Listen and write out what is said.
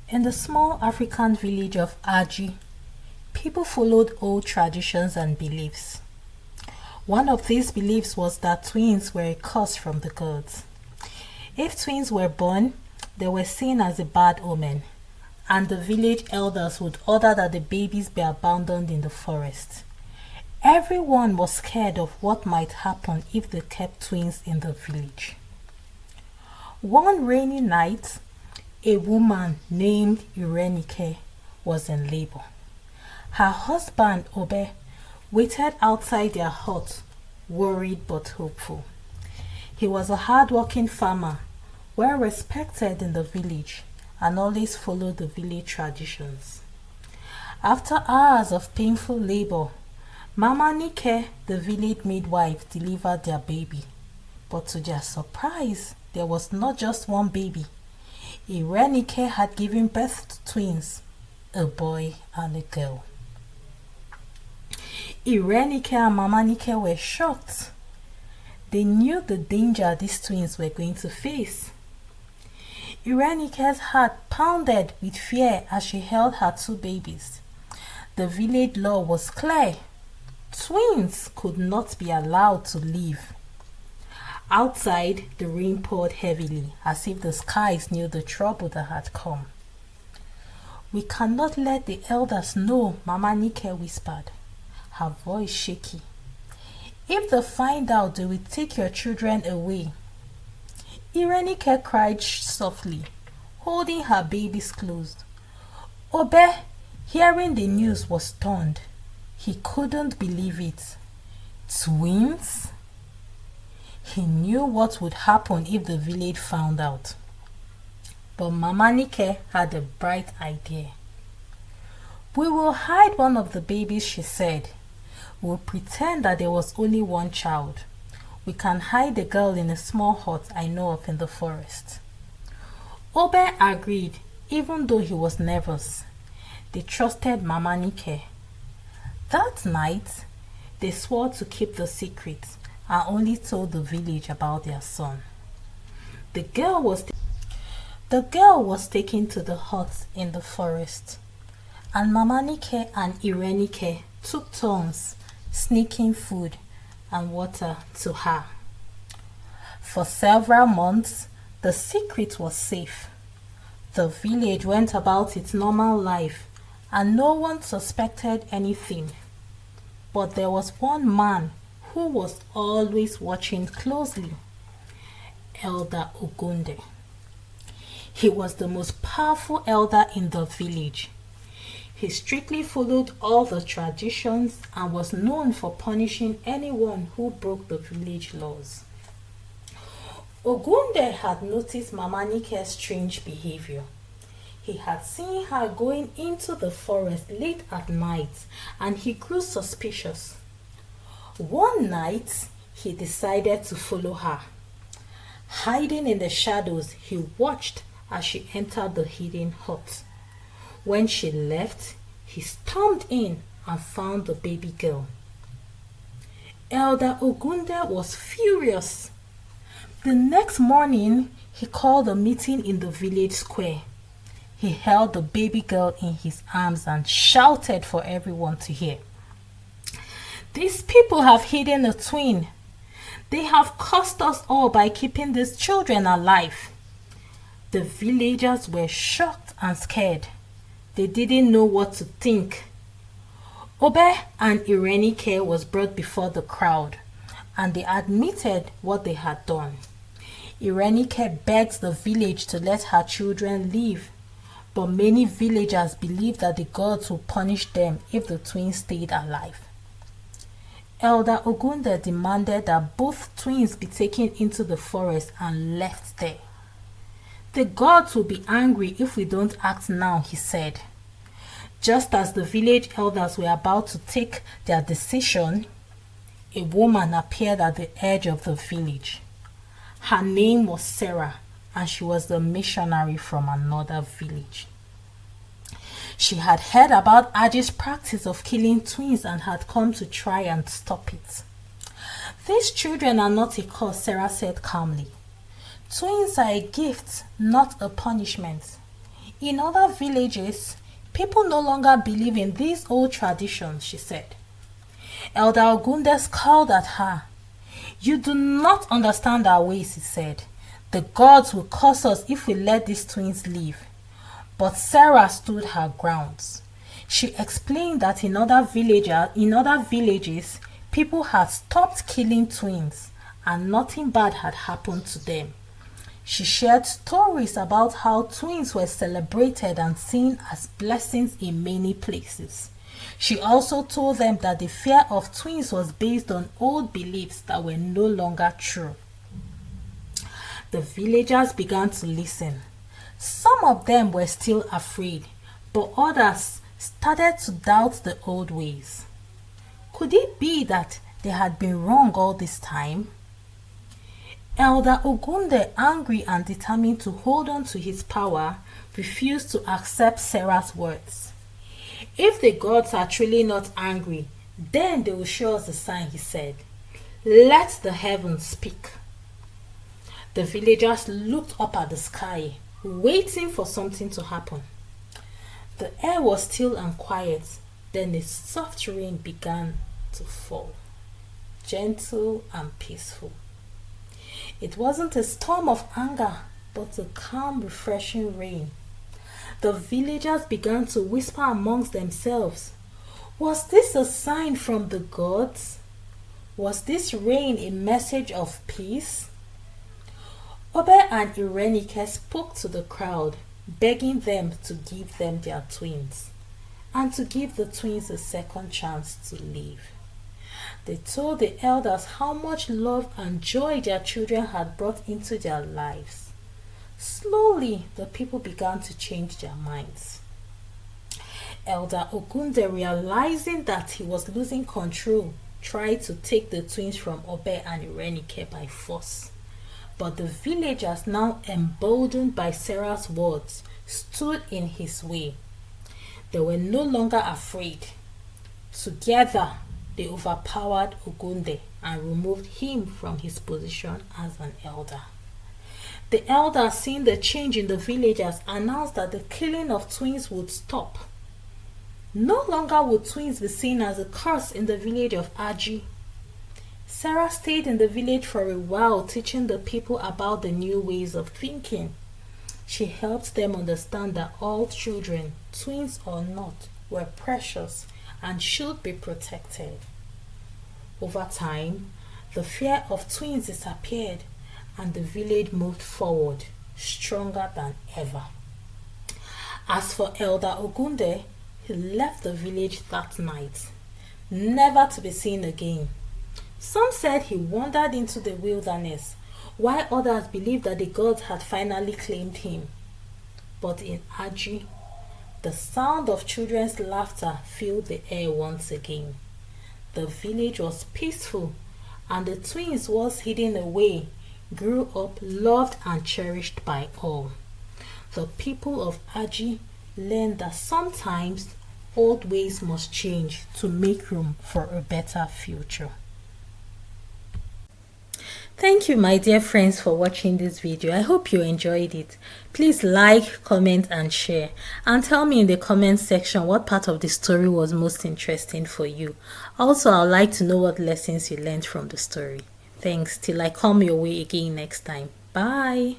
In the small African village of Aji, people followed old traditions and beliefs. One of these beliefs was that twins were a curse from the gods. If twins were born, they were seen as a bad omen, and the village elders would order that the babies be abandoned in the forest. Everyone was scared of what might happen if they kept twins in the village. One rainy night, a woman named Irenike was in labor. Her husband, Obe, waited outside their hut, worried but hopeful. He was a hard-working farmer, well respected in the village, and always followed the village traditions. After hours of painful labor, Mama Nike, the village midwife, delivered their baby. But to their surprise, there was not just one baby. Irenike had given birth to twins, a boy and a girl. Irenike and Mama Nike were shocked. They knew the danger these twins were going to face. Irenike's heart pounded with fear as she held her two babies. The village law was clear. Twins could not be allowed to live. Outside, the rain poured heavily, as if the skies knew the trouble that had come. "We cannot let the elders know," Mama Nike whispered, her voice shaky. "If they find out, they will take your children away." Irenike cried softly, holding her babies close. Obe, hearing the news, was stunned. He couldn't believe it. Twins? He knew what would happen if the village found out. But Mama Nike had a bright idea. "We will hide one of the babies," she said. "We'll pretend that there was only one child. We can hide the girl in a small hut I know of in the forest." Obe agreed, even though he was nervous. They trusted Mama Nike. That night, they swore to keep the secret and only told the village about their son. The girl was taken to the hut in the forest, and Mama Nike and Irenike took turns sneaking food and water to her. For several months, the secret was safe. The village went about its normal life, and no one suspected anything. But there was one man who was always watching closely: Elder Ogunde. He was the most powerful elder in the village. He strictly followed all the traditions and was known for punishing anyone who broke the village laws. Ogunde had noticed Mama Nike's strange behavior. He had seen her going into the forest late at night, and he grew suspicious. One night, he decided to follow her. Hiding in the shadows, he watched as she entered the hidden hut. When she left, he stormed in and found the baby girl. Elder Ogunde was furious. The next morning, he called a meeting in the village square. He held the baby girl in his arms and shouted for everyone to hear. "These people have hidden a twin. They have cursed us all by keeping these children alive." The villagers were shocked and scared. They didn't know what to think. Obe and Irenike was brought before the crowd, and they admitted what they had done. Irenike begged the village to let her children live, but many villagers believed that the gods would punish them if the twins stayed alive. Elder Ogunde demanded that both twins be taken into the forest and left there. "The gods will be angry if we don't act now," he said. Just as the village elders were about to take their decision, a woman appeared at the edge of the village. Her name was Sarah, and she was the missionary from another village. She had heard about Aji's practice of killing twins and had come to try and stop it. "These children are not a curse," Sarah said calmly. "Twins are a gift, not a punishment. In other villages, people no longer believe in these old traditions, she said. Elder Ogunde scowled at her. You do not understand our ways, he said. The gods will curse us if we let these twins live. But Sarah stood her grounds. She explained that in other villages, people had stopped killing twins and nothing bad had happened to them. She shared stories about how twins were celebrated and seen as blessings in many places. She also told them that the fear of twins was based on old beliefs that were no longer true. The villagers began to listen. Some of them were still afraid, but others started to doubt the old ways. Could it be that they had been wrong all this time? Elder Ogunde, angry and determined to hold on to his power, refused to accept Sarah's words. If the gods are truly not angry, then they will show us a sign, he said. Let the heavens speak. The villagers looked up at the sky, waiting for something to happen. The air was still and quiet. Then a soft rain began to fall, gentle and peaceful. It wasn't a storm of anger, but a calm, refreshing rain. The villagers began to whisper amongst themselves. Was this a sign from the gods? Was this rain a message of peace? Obe and Irenike spoke to the crowd, begging them to give them their twins and to give the twins a second chance to live. They told the elders how much love and joy their children had brought into their lives. Slowly, the people began to change their minds. Elder Ogunde, realizing that he was losing control, tried to take the twins from Obe and Irenike by force. But the villagers, now emboldened by Sarah's words, stood in his way. They were no longer afraid. Together, they overpowered Ogunde and removed him from his position as an elder. The elders, seeing the change in the villagers, announced that the killing of twins would stop. No longer would twins be seen as a curse in the village of Aji. Sarah stayed in the village for a while, teaching the people about the new ways of thinking. She helped them understand that all children, twins or not, were precious and should be protected. Over time, the fear of twins disappeared and the village moved forward, stronger than ever. As for Elder Ogunde, he left the village that night, never to be seen again. Some said he wandered into the wilderness, while others believed that the gods had finally claimed him. But in Aji, the sound of children's laughter filled the air once again. The village was peaceful, and the twins once hidden away grew up loved and cherished by all. The people of Aji learned that sometimes old ways must change to make room for a better future. Thank you, my dear friends, for watching this video. I hope you enjoyed it. Please like, comment and share, and tell me in the comment section what part of the story was most interesting for you. Also, I'd like to know what lessons you learned from the story. Thanks, till I come your way again next time. Bye.